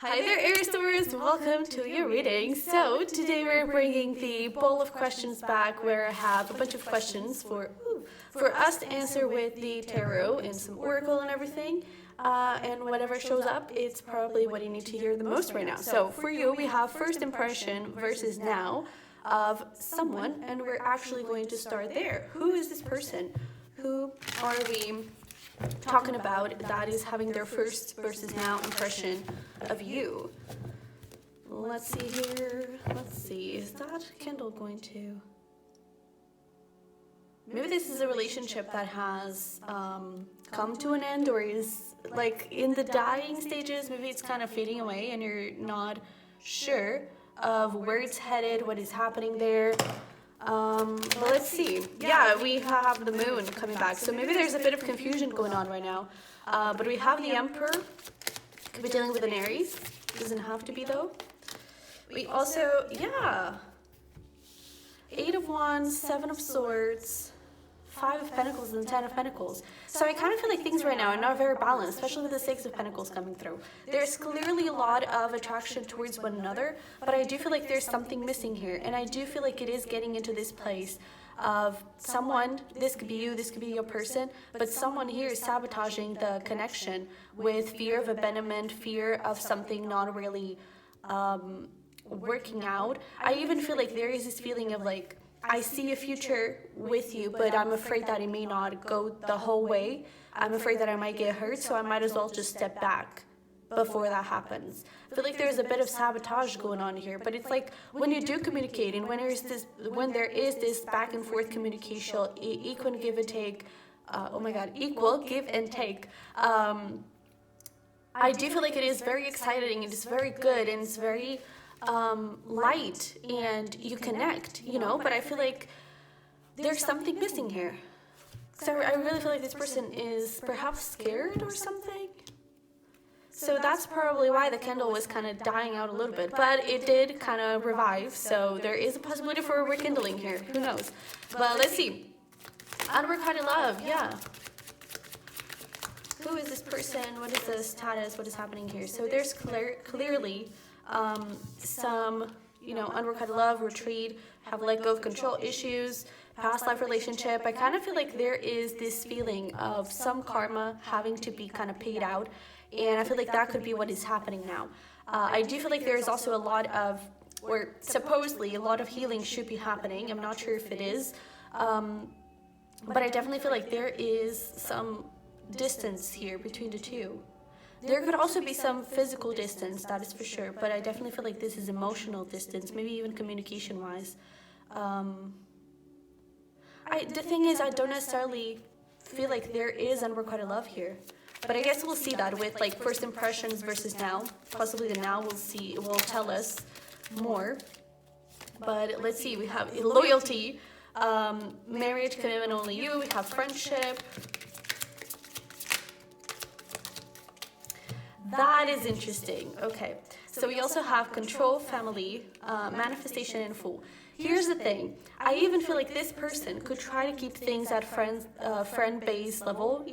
Hi there, Aries Taurus! Welcome to your reading. So today we're bringing the bowl of questions back, where I have a bunch of questions for us to answer with the tarot and some oracle and everything. And whatever shows up, it's probably what you need to hear the most right now. So for you, we have first impression versus now of someone, and we're actually going to start there. Who is this person? Who are we talking about that is having their first versus now impression of you? Let's see here. Let's see. Is that candle going to... Maybe this is a relationship that has come to an end, or is like in the dying stages. Maybe it's kind of fading away and you're not sure of where it's headed, what is happening there. But let's see. Yeah, we have the moon coming back, so maybe there's a bit of confusion going on right now. But we have the Emperor. Could be dealing with an Aries. Doesn't have to be though. We also, yeah, 8 of Wands, 7 of Swords, 5 of Pentacles, and 10 of Pentacles. So I kind of feel like things right now are not very balanced, especially with the 6 of Pentacles coming through. There's clearly a lot of attraction towards one another, but I do feel like there's something missing here. And I do feel like it is getting into this place of someone, this could be you, this could be your person, but someone here is sabotaging the connection with fear of abandonment, fear of something not really working out. I even feel like there is this feeling of like, I see a future with you, but I'm afraid that it may not go the whole way. I'm afraid that I might get hurt, so I might as well just step back before that happens. I feel like there's a bit of sabotage going on here, but it's like when you do communicate and when there is this back and forth communication, equal give and take. Equal give and take. I do feel like it is very exciting, and it's very good, and it's very light, and you connect, but I feel like there's something missing here. So I really feel like this person is perhaps scared or something. So that's probably why the candle was kind of dying out a little bit, but it did kind of revive, so there is a possibility for a rekindling here. Who knows? But let's see. Unrequited love, yeah. Who is this person? What is the status? What is happening here? So there's clearly some, unrequited love, retreat, have let go of control issues, past life relationship. I kind of feel like there is this feeling of some karma having to be kind of paid out, and I feel like that could be what is happening now. I do feel like there is also a lot of, or supposedly a lot of healing should be happening. I'm not sure if it is, but I definitely feel like there is some distance here between the two. There could also be some physical distance, that is for sure, but I definitely feel like this is emotional distance, maybe even communication-wise. The thing is, I don't necessarily feel like there is unrequited love here, but I guess we'll see that with like first impressions versus now. Possibly the now will tell us more. But let's see, we have loyalty, marriage, commitment, only you. We have friendship. That is interesting. Okay, so we also have control, family, manifestation, and fool. Here's the thing. I even feel like this person could try to keep things at friend-based level,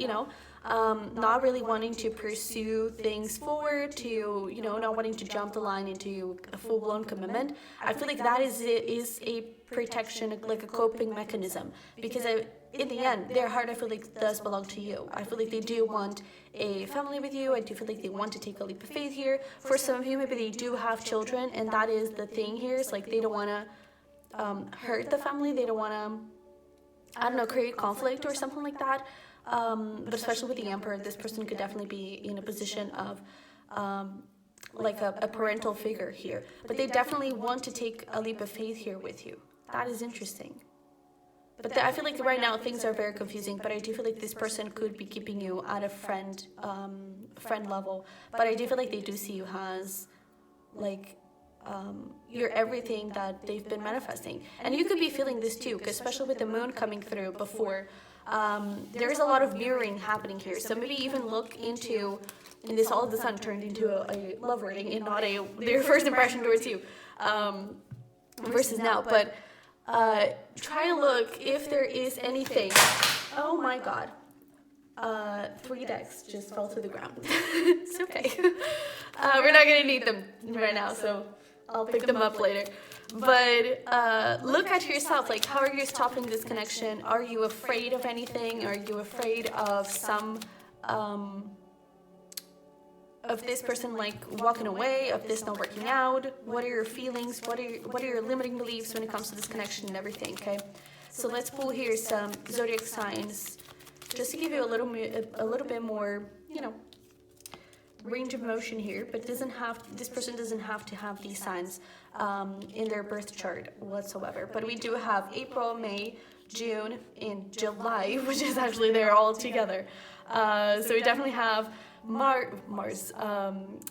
not really wanting to pursue things forward, to, not wanting to jump the line into a full-blown commitment. I feel like that is a protection, like a coping mechanism, because in the end, their heart, I feel like, does belong to you. I feel like they do want a family with you. I do feel like they want to take a leap of faith here. For some of you, maybe they do have children, and that is the thing here. It's like they don't want to hurt the family. They don't want to, create conflict or something like that. But especially with the Emperor, this person could definitely be in a position of like a parental figure here. But they definitely want to take a leap of faith here with you. That is interesting. But I feel like right now things are very confusing, but I do feel like this person could be keeping you at a friend level. But I do feel like they do see you as like you're everything that they've been manifesting. And you could be feeling this too, because especially with the moon coming through before, there is a lot of mirroring happening here. So maybe even look into, and this all of a sudden turned into a love reading and not their first impression towards you versus now. But try to look if there is anything. Oh my God. 3 decks just fell to the ground. It's okay. We're not going to need them right now, so I'll pick them up later. But look at yourself, like, how are you stopping this connection? Are you afraid of anything? Are you afraid of some, of this person, like, walking away, of this not working out? What are your feelings? What are your limiting beliefs when it comes to this connection and everything, okay? So let's pull here some zodiac signs, just to give you a little bit more, you know, range of motion here, but this person doesn't have to have these signs in their birth chart whatsoever. But we do have April, May, June, and July, which is actually there all together. So we definitely have Mars,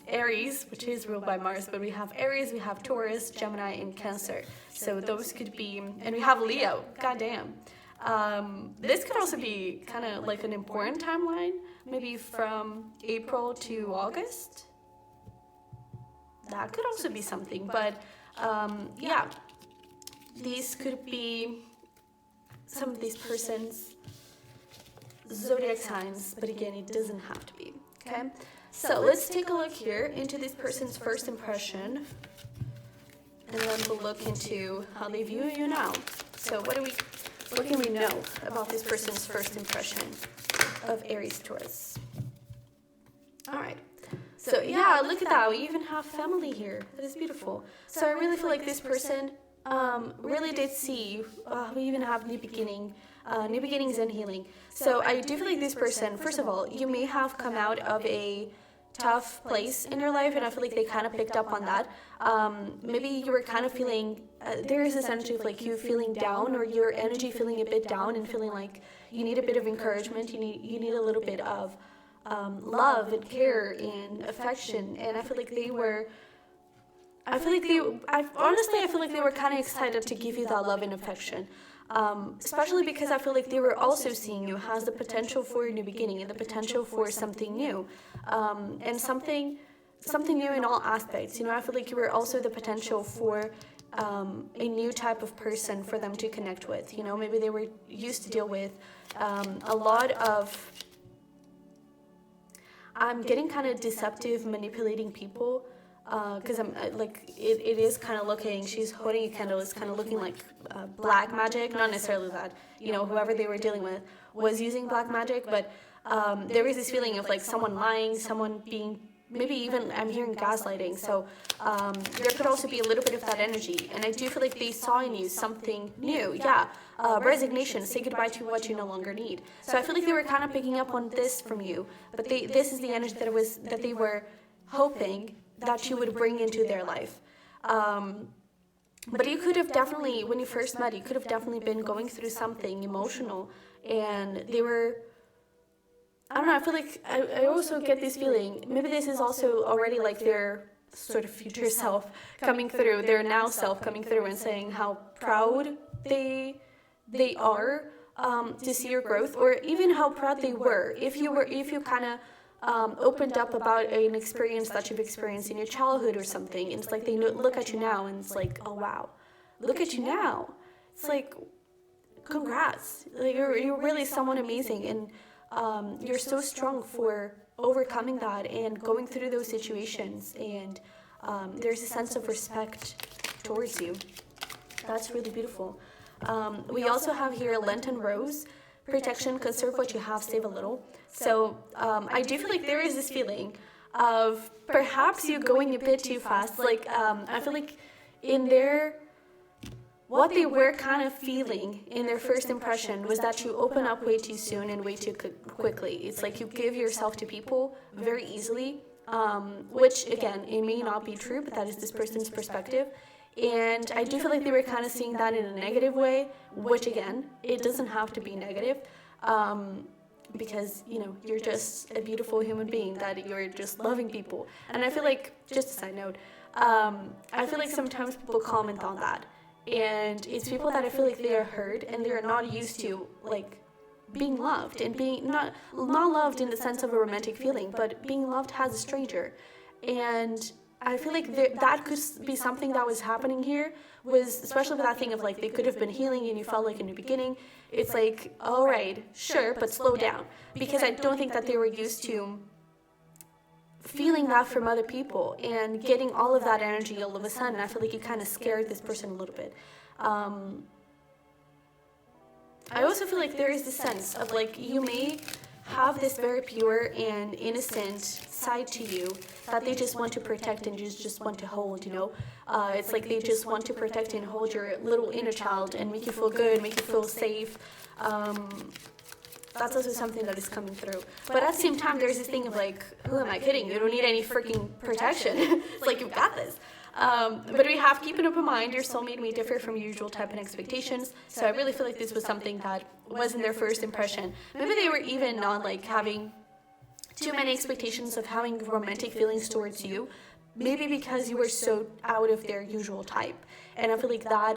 Aries, which is ruled by Mars, but we have Aries, we have Taurus, Gemini, and Cancer. So those could be, and we have Leo, goddamn. This could also be kind of like an important timeline, maybe from April to August. That could also be something, but yeah, these could be some of these persons' zodiac signs, but again, it doesn't have to be, okay? So let's take a look here into this person's first impression, and then we'll look into how they view you now. So what can we know about this person's first impression of Aries Taurus? All right. So yeah, look at that. We even have family here. That is beautiful. So I really feel like this person really did see. We even have new beginnings and healing. So I do feel like this person, first of all, you may have come out of a tough place in your life, and I feel like they kind of picked up on that. Maybe you were kind of feeling, there is this energy of like you feeling down, or your energy feeling a bit down and feeling like you need a bit of encouragement, you need a little bit of love and care and affection. And I feel like they were kind of excited to give you that love and affection. Especially because I feel like they were also seeing you as the potential for a new beginning and the potential for something new, and something new in all aspects. You know, I feel like you were also the potential for a new type of person for them to connect with. You know, maybe they were used to deal with a lot of, I'm getting kind of deceptive, manipulating people. Because I'm like, it is kind of looking, she's holding a candle, it's kind of looking like black magic, not necessarily that, you know, whoever they were dealing with was using black magic, but there is this feeling of like someone lying, someone being, maybe even I'm hearing gaslighting. So there could also be a little bit of that energy, and I do feel like they saw in you something new. Yeah, resignation, say goodbye to what you no longer need. So I feel like they were kind of picking up on this from you, but this is the energy that they were hoping that you would bring into their life. But you could have definitely, when you first met, you could have definitely been going through something emotional, and they were, I don't know, I feel like I also get this feeling, maybe this is also already like their sort of future self coming through, their now self coming through and saying how proud they are to see your growth, or even how proud they were if you kind of opened up about an experience that you've experienced in your childhood or something, and it's like they look at you now and it's like, oh wow, look at you now. It's like, congrats, like, you're really someone amazing, and you're so strong for overcoming that and going through those situations, and there's a sense of respect towards you. That's really beautiful. We also have here Lenten Rose, protection, conserve what you have, save a little. So I do feel like there is this feeling of perhaps you going a bit too fast. Like I feel like what they were kind of feeling in their first impression was that you open up way too soon and way too quickly. It's like you give yourself to people very easily, which again, it may not be true, but that is this person's perspective. And I do feel like they were kind of seeing that in a negative way, which again, it doesn't have to be negative, because, you know, you're just a beautiful human being, that you're just loving people. And I feel like, just a side note, I feel like sometimes people comment on that. And it's people that I feel like they are hurt and they're not used to, like, being loved, and being not loved in the sense of a romantic feeling, but being loved as a stranger. And I feel like that could be something that was happening here, was especially with that thing of like they could have been healing and you felt like in the beginning, it's like, all right, sure, but slow down. Because I don't think that they were used to feeling that from other people and getting all of that energy all of a sudden. I feel like it kind of scared this person a little bit. I also feel like there is this sense of like you may have this very pure and innocent side to you that they just want to protect and just want to hold, you know. It's like they just want to protect and hold your little inner child and make you feel good, make you feel safe. That's also something that is coming through. But at the same time, there's this thing of like, who am I kidding? You don't need any freaking protection. It's like, you've got this. But we have, keep an open mind, your soulmate may differ from your usual type and expectations. So I really feel like this was something that wasn't their first impression. Maybe they were even not like having too many expectations of having romantic feelings towards you. Maybe because you were so out of their usual type. And I feel like I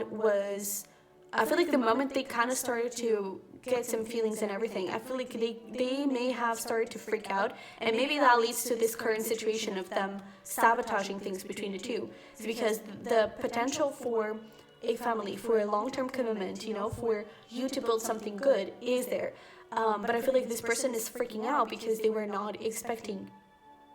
feel like the moment they kind of started to get some feelings and everything, I feel like they may have started to freak out, and maybe that leads to this current situation of them sabotaging things between the two. It's because the potential for a family, for a long-term commitment, you know, for you to build something good is there. But I feel like this person is freaking out because they were not expecting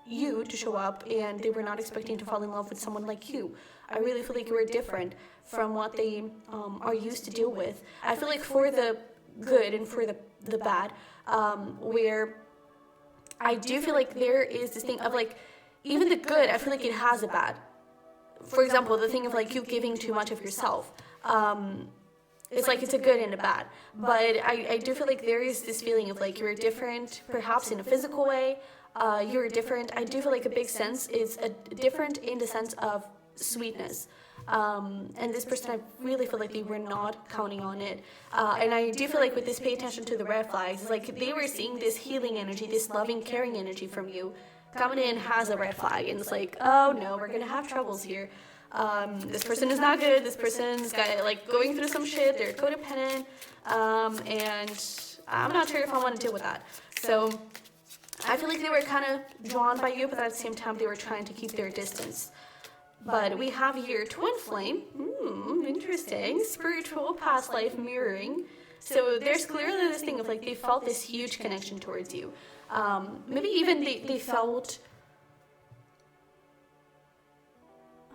you to show up, and they were not expecting to fall in love with someone like you. I really feel like you were different from what they are used to deal with. I feel like for the good and for the bad, where I do feel like there is this thing of like, even the good, I feel like it has a bad. For example, the thing of like you giving too much of yourself. It's like it's a good and a bad. But I do feel like there is this feeling of like you're different, perhaps in a physical way. You're different. I do feel like a big sense is different in the sense of sweetness. And this person, I really feel like they were not counting on it. And I do feel like with this, pay attention to the red flags. It's like they were seeing this healing energy, this loving, caring energy from you coming in has a red flag. And it's like, oh no, we're going to have troubles here. This person is not good. This person's got like going through some shit. They're codependent. And I'm not sure if I want to deal with that. So I feel like they were kind of drawn by you, but at the same time, they were trying to keep their distance. But we have here twin flame. Interesting. Spiritual past life mirroring. So there's clearly this thing of like they felt this huge connection towards you. Maybe even they felt.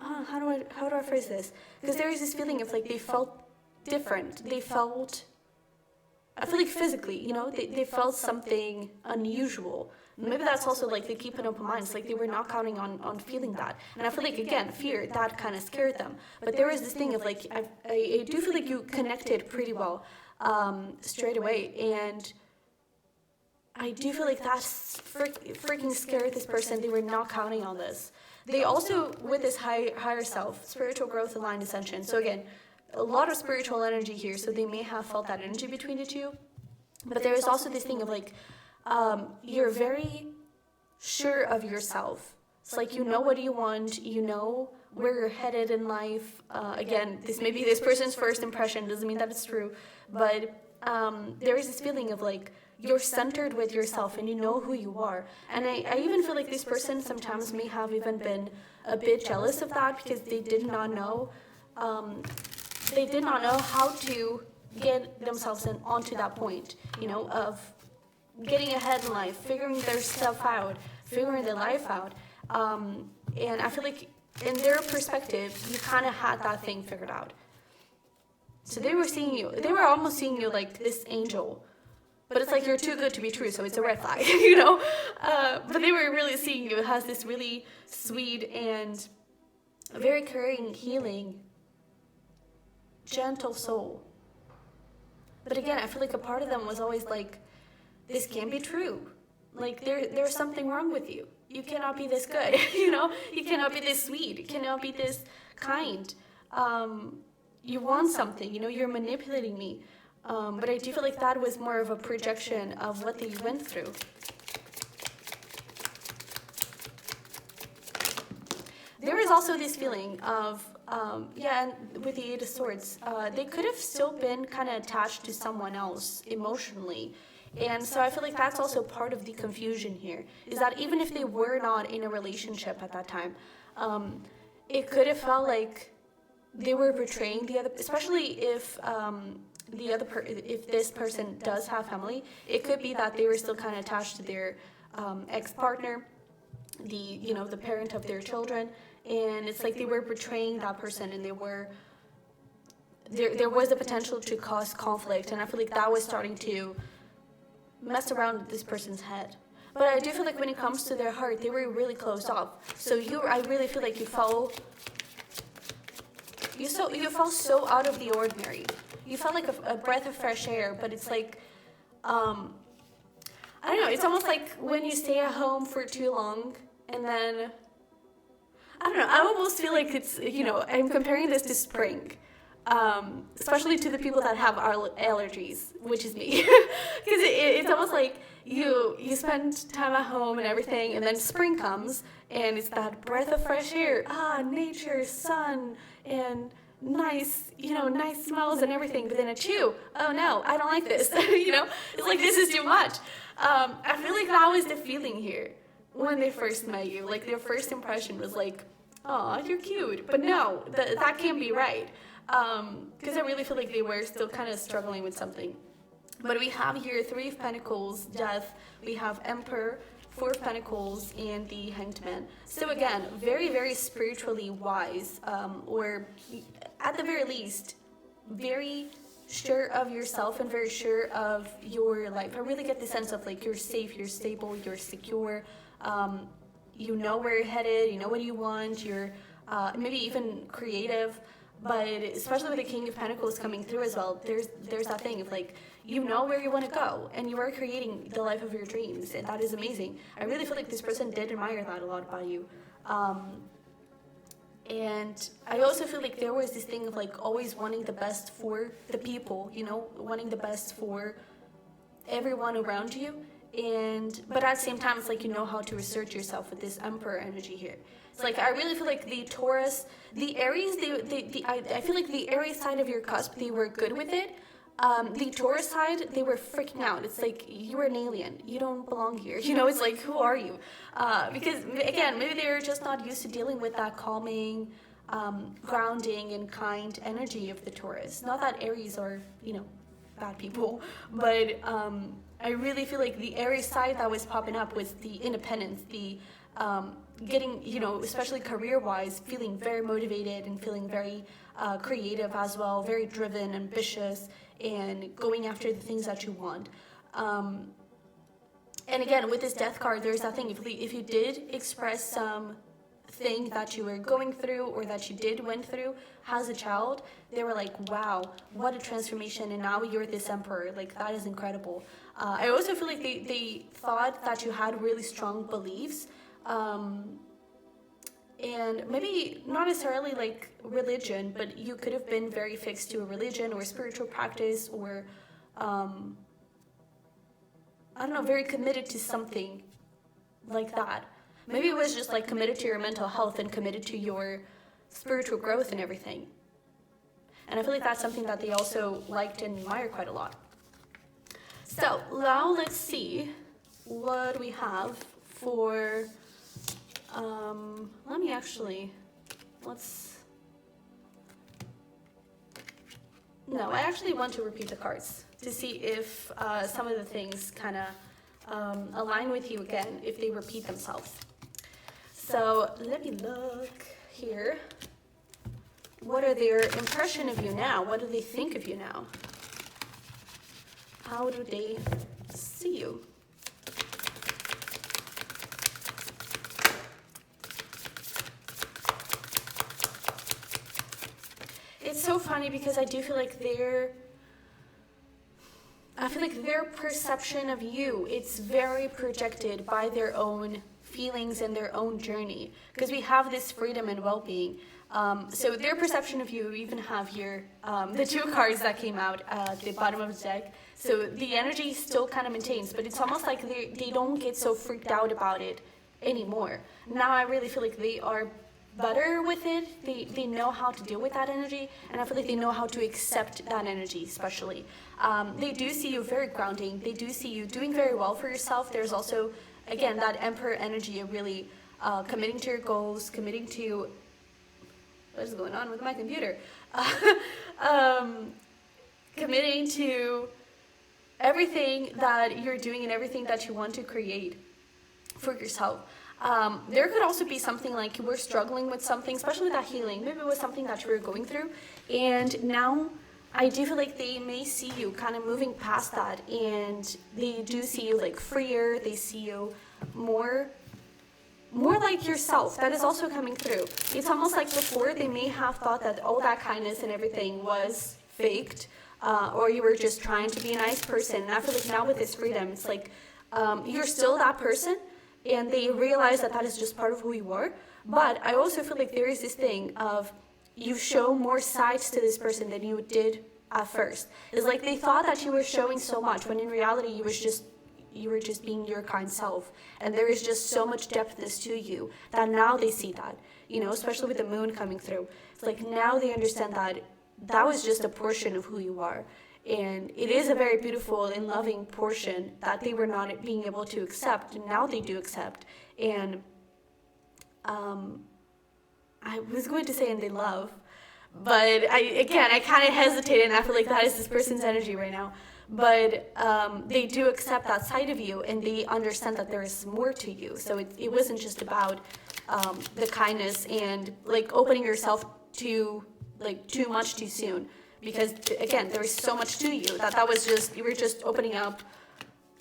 How do I phrase this? Because there is this feeling of like they felt different. They felt. I feel like physically, you know, they felt something unusual. Maybe that's also like they keep an open mind. It's like they were not counting on feeling that. And I feel like, again, fear, that kind of scared them. But there is this thing of like, I do feel like you connected pretty well straight away. And I do feel like that's freaking scared this person. They were not counting on this. They also, with this higher self, spiritual growth, aligned ascension. So again, a lot of spiritual energy here. So they may have felt that energy between the two. But there is also this thing of like, you're very sure of yourself. It's like you know what you want, you know where you're headed in life. Again, this may be this person's first impression, doesn't mean that it's true, but there is this feeling of like you're centered with yourself and you know who you are. And I even feel like this person sometimes may have even been a bit jealous of that because they did not know how to get themselves onto that point, you know, of getting ahead in life, figuring their stuff out, figuring their life out. And I feel like in their perspective, you kind of had that thing figured out. So they were almost seeing you like this angel. But it's like you're too good to be true, so it's a red flag, you know? But they were really seeing you as this really sweet and very caring, healing, gentle soul. But again, I feel like a part of them was always like, this can't be true. Like there's something wrong with you. You cannot be this good, you know? You cannot be this sweet. You cannot be this kind. You want something, you know? You're manipulating me. But I do feel like that was more of a projection of what they went through. There is also this feeling of, and with the Eight of Swords, they could have still been kind of attached to someone else emotionally. And so I feel like that's also part of the confusion here, is that even if they were not in a relationship at that time, it could have felt like they were betraying the other, especially if if this person does have family. It could be that they were still kind of attached to their ex-partner, the parent of their children, and it's like they were betraying that person, and there was the potential to cause conflict, and I feel like that was starting to mess around with this person's head. But I do feel like when it comes to their heart, they were really closed off. So I really feel like you felt so out of the ordinary. You felt like a breath of fresh air, but it's like, I don't know, it's almost like when you stay at home for too long, and then, I don't know, I almost feel like it's, I'm comparing this to spring. Especially to the people that have allergies, which is me. Because it's almost like you spend time at home and everything, and then spring comes, and it's that breath of fresh air, nature, sun, and nice smells and everything. But then oh no, I don't like this. It's like, this is too much. I feel like that was the feeling here when they first met you. Like, their first impression was like, oh, you're cute. But no, that can't be right. Because I really feel like they were still kind of struggling with something. But we have here 3 of Pentacles, Death, we have Emperor, 4 of Pentacles, and the Hanged Man. So again, very, very spiritually wise, or at the very least, very sure of yourself and very sure of your life. I really get the sense of like, you're safe, you're stable, you're secure, you know where you're headed, you know what you want, you're maybe even creative. But especially with the King of Pentacles coming through as well, there's that thing of like, you know where you want to go, and you are creating the life of your dreams, and that is amazing. I really feel like this person did admire that a lot about you. And I also feel like there was this thing of like always wanting the best for the people, wanting the best for everyone around you. But at the same time, it's like, you know how to assert yourself with this Emperor energy here. It's like, I really feel like the Taurus, the Aries, I feel like the Aries side of your cusp, they were good with it. The Taurus side, they were freaking out. It's like, you're an alien. You don't belong here. It's like, who are you? Because, again, maybe they're just not used to dealing with that calming, grounding, and kind energy of the Taurus. Not that Aries are, bad people, but I really feel like the Aries side that was popping up was the independence, the getting, especially career-wise, feeling very motivated and feeling very creative as well, very driven, ambitious, and going after the things that you want. And again, with this Death card, there's that thing, if you did express some thing that you were going through or that you went through as a child, they were like, wow, what a transformation, and now you're this Emperor. Like, that is incredible. I also feel like they thought that you had really strong beliefs, and maybe not necessarily like religion, but you could have been very fixed to a religion or a spiritual practice, or I don't know, very committed to something like that. Maybe it was just like committed to your mental health and committed to your spiritual growth and everything. And I feel like that's something that they also liked and admired quite a lot. So now let's see what we have for, I actually want to repeat the cards to see if some of the things kind of align with you again, if they repeat themselves. So let me look here. What are their impression of you now? What do they think of you now? How do they see you? It's so funny because I do feel like their perception of you, it's very projected by their own feelings and their own journey, because we have this freedom and well-being. So their perception of you, we even have here the 2 cards that came out at the bottom of the deck. So the energy still kind of maintains, but it's almost like they don't get so freaked out about it anymore. Now I really feel like they are better with it. They know how to deal with that energy, and I feel like they know how to accept that energy, especially. They do see you very grounding. They do see you doing very well for yourself. There's also, again, that Emperor energy of really committing to your goals, committing to, what is going on with my computer? Committing to everything that you're doing and everything that you want to create for yourself. There could also be something like you were struggling with something, especially with that healing. Maybe it was something that you were going through, and now I do feel like they may see you kind of moving past that, and they do see you like freer. They see you more like yourself. That is also coming through. It's almost like before they may have thought that all that kindness and everything was faked, or you were just trying to be a nice person. And I feel like now with this freedom, it's like you're still that person, and they realize that that is just part of who you are. But I also feel like there is this thing of you show more sides to this person than you did at first. It's like they thought that you were showing so much, when in reality you were just being your kind self, and there is just so much depthness to you that now they see that, especially with the moon coming through. It's like now they understand that that was just a portion of who you are, and it is a very beautiful and loving portion that they were not being able to accept, and now they do accept. And I was going to say, and they love, but I kind of hesitated, and I feel like that is this person's energy right now. But they do accept that side of you, and they understand that there is more to you. So it wasn't just about the kindness and like opening yourself to like too much too soon, because again, there is so much to you that was just, you were just opening up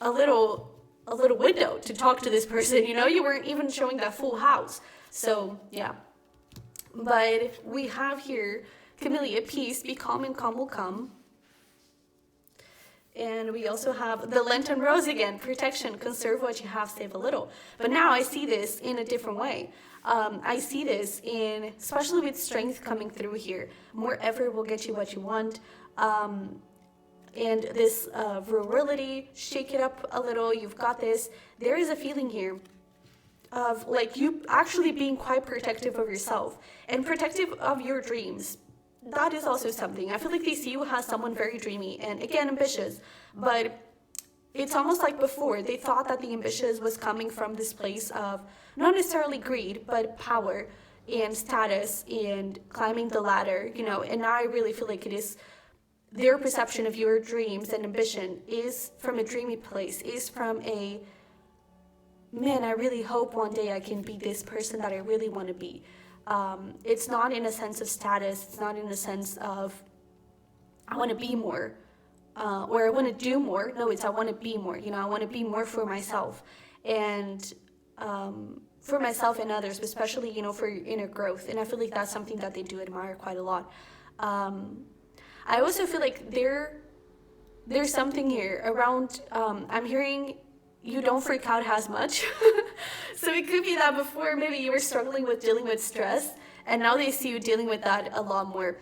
a little window to talk to this person. You weren't even showing that full house. So yeah. But we have here Camellia, peace, be calm and calm will come. And we also have the Lenten Rose again, protection, conserve what you have, save a little. But now I see this in a different way. I see this especially with strength coming through here. More effort will get you what you want. And this virility, shake it up a little, you've got this. There is a feeling here of like you actually being quite protective of yourself and protective of your dreams. That is also something. I feel like they see you as someone very dreamy and, again, ambitious. But it's almost like before, they thought that the ambitious was coming from this place of not necessarily greed, but power and status and climbing the ladder, And now I really feel like it is their perception of your dreams and ambition is from a dreamy place, is from a, man, I really hope one day I can be this person that I really want to be. It's not in a sense of status. It's not in a sense of I want to be more or I want to do more. No, it's I want to be more. I want to be more for myself and for myself and others, especially, for your inner growth. And I feel like that's something that they do admire quite a lot. I also feel like there's something here around, I'm hearing you don't freak out as much. So it could be that before maybe you were struggling with dealing with stress, and now they see you dealing with that a lot more.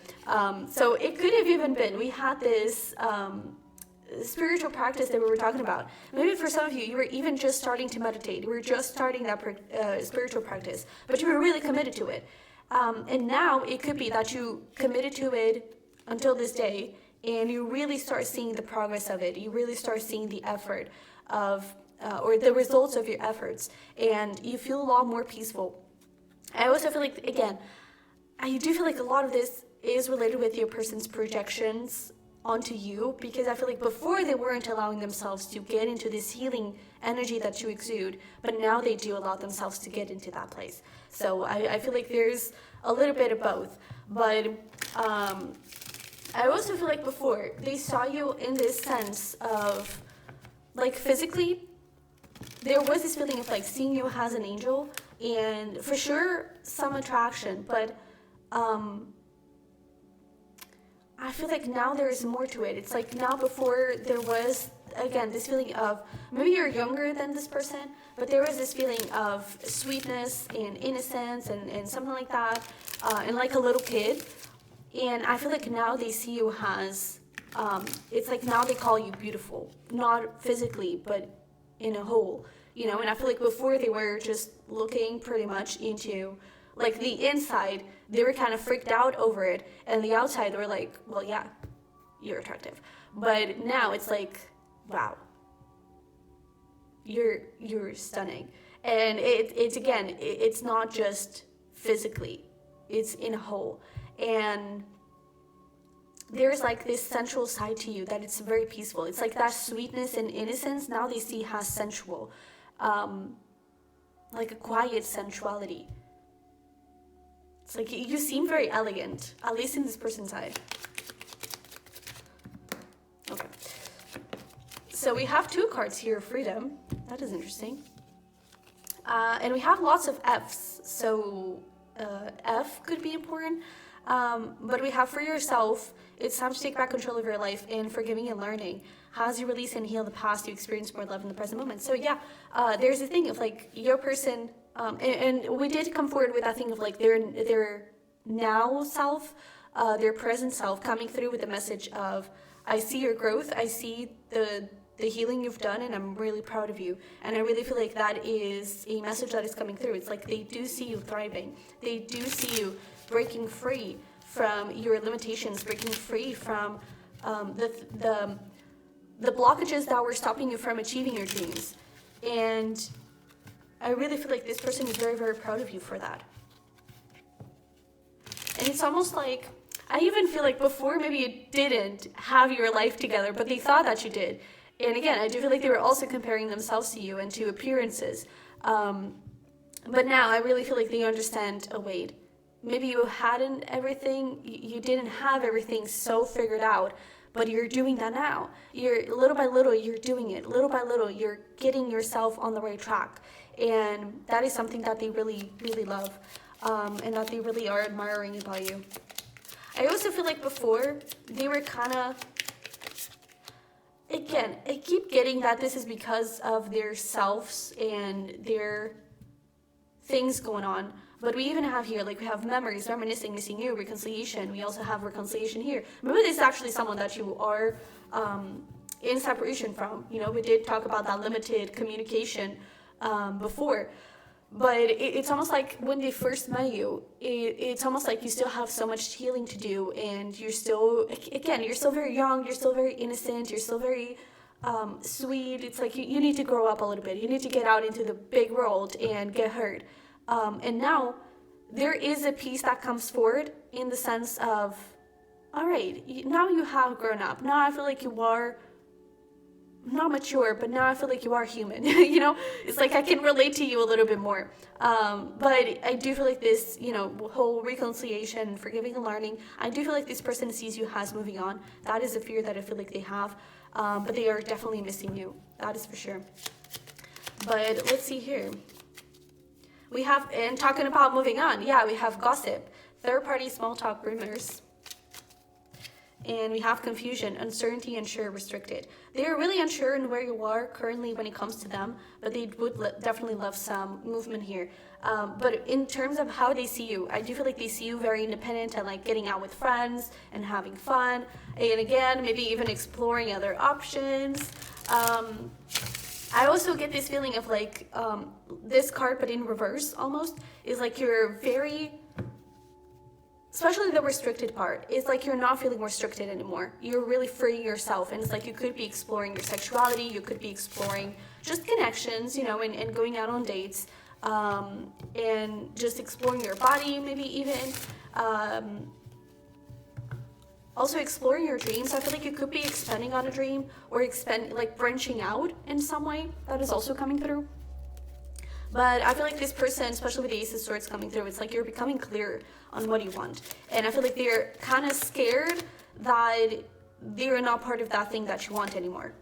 So it could have even been, we had this spiritual practice that we were talking about. Maybe for some of you, you were even just starting to meditate. You were just starting that spiritual practice, but you were really committed to it. And now it could be that you committed to it until this day, and you really start seeing the progress of it. You really start seeing the effort of or the results of your efforts, and you feel a lot more peaceful. I also feel like, again, I do feel like a lot of this is related with your person's projections onto you, because I feel like before they weren't allowing themselves to get into this healing energy that you exude, but now they do allow themselves to get into that place. So I feel like there's a little bit of both. But I also feel like before they saw you in this sense of like physically, there was this feeling of like seeing you as an angel, and for sure some attraction, but I feel like now there is more to it. It's like now before there was, again, this feeling of maybe you're younger than this person, but there was this feeling of sweetness and innocence and something like that, and like a little kid. And I feel like now they see you as, it's like now they call you beautiful, not physically, but in a whole, and I feel like before they were just looking pretty much into Like the inside, they were kind of freaked out over it, and the outside, they were like, well, yeah, you're attractive. But now it's like, wow, you're stunning. And it's again, it's not just physically, it's in a whole. And there's like this sensual side to you that it's very peaceful. It's like that sweetness and innocence now they see has sensual, like a quiet sensuality. It's like you seem very elegant, at least in this person's side. Okay. So we have 2 cards here, freedom. That is interesting. And we have lots of Fs. So F could be important. But we have for yourself, it's time to take back control of your life and forgiving and learning. As you release and heal the past, you experience more love in the present moment. So yeah, there's a thing of like your person, and we did come forward with that thing of like their now self, their present self coming through with the message of, I see your growth, I see the healing you've done, and I'm really proud of you. And I really feel like that is a message that is coming through. It's like they do see you thriving. They do see you breaking free from your limitations, breaking free from the blockages that were stopping you from achieving your dreams. And I really feel like this person is very, very proud of you for that. And it's almost like, I even feel like before maybe you didn't have your life together, but they thought that you did. And again, I do feel like they were also comparing themselves to you and to appearances. But now I really feel like they understand, oh wait, maybe you hadn't everything, you didn't have everything so figured out, but you're doing that now. You're little by little, you're doing it. Little by little, you're getting yourself on the right track. And that is something that they really, really love, and that they really are admiring about you. I also feel like before, they were kind of, again, I keep getting that this is because of their selves and their things going on. But we even have here, like we have memories, reminiscing, missing you, reconciliation. We also have reconciliation here. Maybe this is actually someone that you are in separation from. You know, we did talk about that limited communication before. But it's almost like when they first met you, it's almost like you still have so much healing to do, and you're still, again, you're still very young, you're still very innocent, you're still very sweet. It's like you need to grow up a little bit. You need to get out into the big world and get hurt. And now there is a piece that comes forward in the sense of, all right, now you have grown up. Now I feel like you are not mature, but now I feel like you are human. You know, it's like I can relate to you a little bit more. But I do feel like this, you know, whole reconciliation, forgiving and learning, I do feel like this person sees you as moving on. That is a fear that I feel like they have. But they are definitely missing you. That is for sure. But let's see here. We have, and talking about moving on, yeah, we have gossip, third-party small talk, rumors. And we have confusion, uncertainty, unsure, restricted. They are really unsure in where you are currently when it comes to them, but they would definitely love some movement here. But in terms of how they see you, I do feel like they see you very independent and like getting out with friends and having fun. And again, maybe even exploring other options. I also get this feeling of like this card, but in reverse almost, is like you're very, especially the restricted part, is like you're not feeling restricted anymore. You're really freeing yourself, and it's like you could be exploring your sexuality, you could be exploring just connections, you know, and going out on dates, and just exploring your body, maybe even. Also exploring your dreams. I feel like you could be expanding on a dream or like branching out in some way. That is also coming through. But I feel like this person, especially with the Ace of Swords coming through, it's like you're becoming clear on what you want. And I feel like they're kind of scared that they're not part of that thing that you want anymore.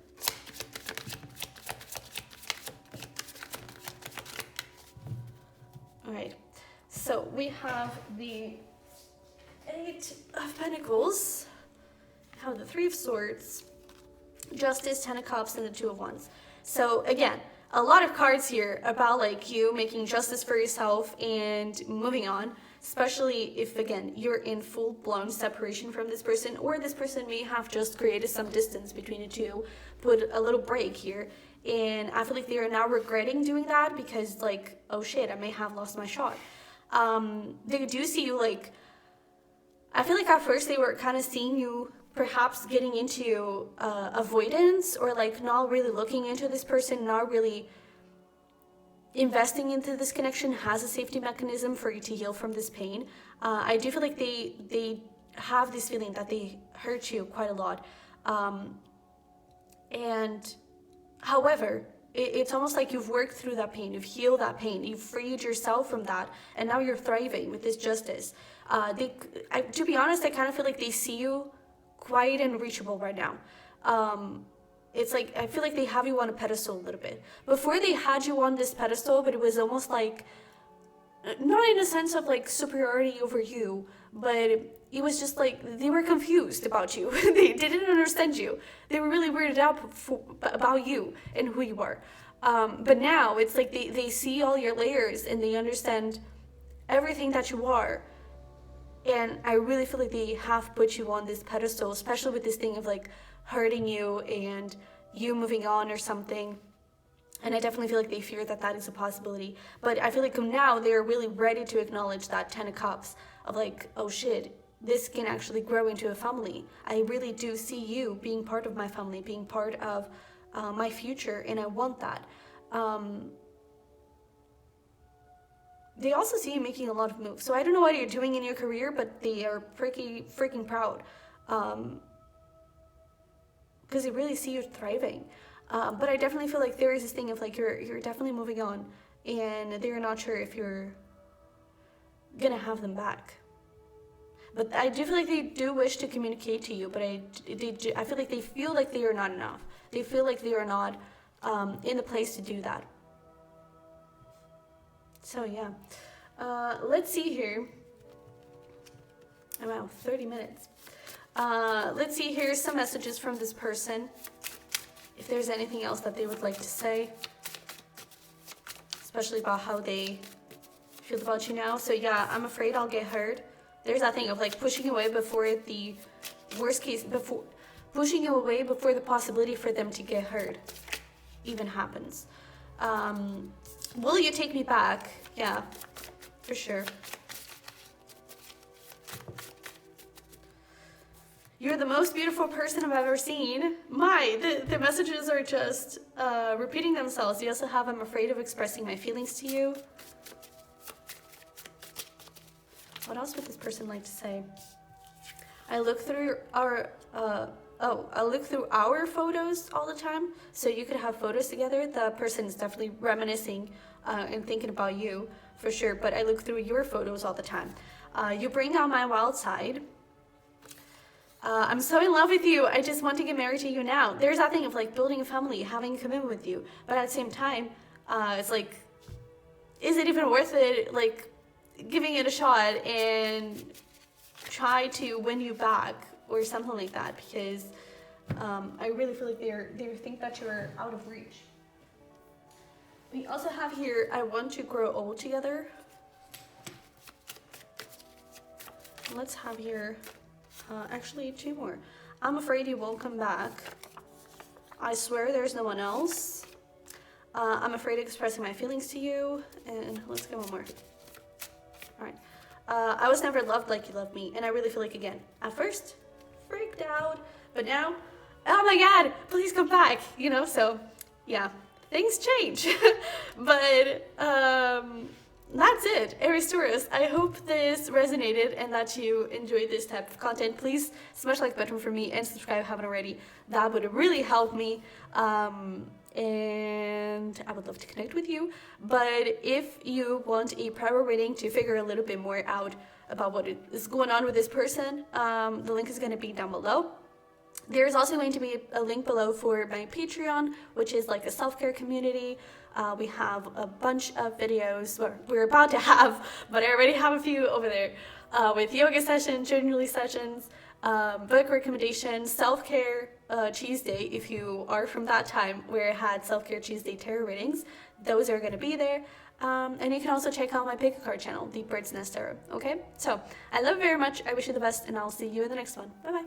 All right. So we have the Eight of Pentacles, we have the Three of Swords, Justice, Ten of Cups, and the Two of Wands. So again, a lot of cards here about like you making justice for yourself and moving on, especially if, again, you're in full-blown separation from this person, or this person may have just created some distance between the two, put a little break here. And I feel like they are now regretting doing that because like, oh shit, I may have lost my shot. They do see you like, I feel like at first they were kind of seeing you perhaps getting into avoidance, or like not really looking into this person, not really investing into this connection as a safety mechanism for you to heal from this pain. I do feel like they have this feeling that they hurt you quite a lot. And however, it's almost like you've worked through that pain, you've healed that pain, you've freed yourself from that, and now you're thriving with this justice. To be honest, I kind of feel like they see you quite unreachable right now. It's like, I feel like they have you on a pedestal a little bit. Before they had you on this pedestal, but it was almost like, not in a sense of like superiority over you, but it was just like they were confused about you. They didn't understand you. They were really weirded out about you and who you are. But now it's like they see all your layers and they understand everything that you are. And I really feel like they have put you on this pedestal, especially with this thing of like hurting you and you moving on or something. And I definitely feel like they fear that that is a possibility. But I feel like now they're really ready to acknowledge that 10 of Cups of like, oh shit, this can actually grow into a family. I really do see you being part of my family, being part of my future, and I want that. They also see you making a lot of moves. So I don't know what you're doing in your career, but they are freaking proud. Because they really see you thriving. But I definitely feel like there is this thing of like you're definitely moving on, and they're not sure if you're gonna have them back. But I do feel like they do wish to communicate to you, but I feel like they feel like they are not enough. They feel like they are not in the place to do that. So yeah, let's see here. Wow, 30 minutes. Let's see here some messages from this person. If there's anything else that they would like to say, especially about how they feel about you now. So yeah, I'm afraid I'll get hurt. There's that thing of like pushing away before the worst case, pushing you away before the possibility for them to get hurt even happens. Will you take me back? Yeah, for sure. You're the most beautiful person I've ever seen. The messages are just repeating themselves. You also have, I'm afraid of expressing my feelings to you. What else would this person like to say? I look through our photos all the time. So you could have photos together. The person is definitely reminiscing and thinking about you for sure. But I look through your photos all the time. You bring out my wild side. I'm so in love with you. I just want to get married to you now. There's that thing of like building a family, having a commitment with you. But at the same time, it's like, is it even worth it? Like giving it a shot and try to win you back or something like that, because I really feel like they think that you're out of reach. We also have here, I want to grow old together. Let's have here, actually 2 more. I'm afraid you won't come back. I swear there's no one else. I'm afraid of expressing my feelings to you. And let's get one more. All right. I was never loved like you loved me. And I really feel like, again, at first, freaked out. But now, oh my God, please come back. You know, so yeah, things change. But that's it, Aries Taurus. I hope this resonated and that you enjoyed this type of content. Please smash the like button for me and subscribe if you haven't already. That would really help me. And I would love to connect with you. But if you want a private reading to figure a little bit more out about what is going on with this person, the link is going to be down below. There's also going to be a link below for my Patreon, which is like a self-care community. We have a bunch of videos, we're about to have, but I already have a few over there, with yoga sessions, journaling sessions, book recommendations, self-care Tuesday, if you are from that time where I had self-care Tuesday tarot readings. Those are going to be there. And you can also check out my pick a card channel, the Bird's Nest Tarot. Okay, so I love you very much. I wish you the best, and I'll see you in the next one. Bye bye.